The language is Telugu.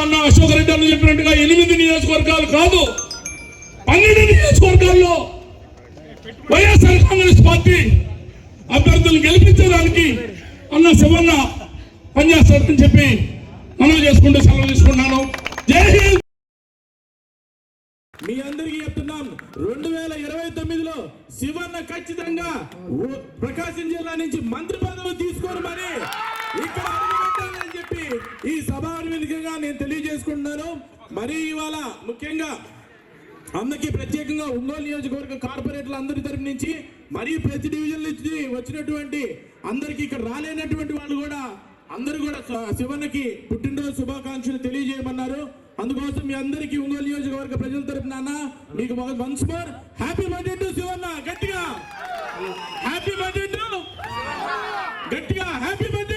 అన్న అశోక్ రెడ్డి అన్న చెప్పినట్టుగా 8 నియోజకవర్గాలు కాదు 12 నియోజకవర్గాల్లో వైఎస్ఆర్ కాంగ్రెస్ పార్టీ అభ్యర్థులను గెలిపించడానికి అన్న శివన్న పనిచేస్తాడని చెప్పి మనం చేసుకుంటూ సెలవు తీసుకున్నాను. జై హింద్. మీ అందరికీ చెప్తున్నాం 2029లో శివన్న ఖచ్చితంగా ప్రకాశం జిల్లా నుంచి మంత్రి పదవి తీసుకొని మరి ఇక్కడ అడుగుపెట్టాలని చెప్పి ఈ సభావేదికగా నేను తెలియజేసుకుంటున్నాను. మరి ఇవాళ ముఖ్యంగా అందరికీ ప్రత్యేకంగా ఒంగోలు నియోజకవర్గ కార్పొరేటర్లు అందరి తరపు నుంచి మరియు ప్రతి డివిజన్ నుంచి వచ్చినటువంటి అందరికీ ఇక్కడ రాలేనటువంటి వాళ్ళు కూడా అందరూ కూడా శివన్నకి పుట్టినరోజు శుభాకాంక్షలు తెలియజేయమన్నారు. అందుకోసం మీ అందరికీ ఒంగోలు నియోజకవర్గ ప్రజల తరపున మీకు once more happy birthday to Shivanna. గట్టిగా హ్యాపీ బర్త్డే టు గట్టిగా హ్యాపీ బర్త్డే.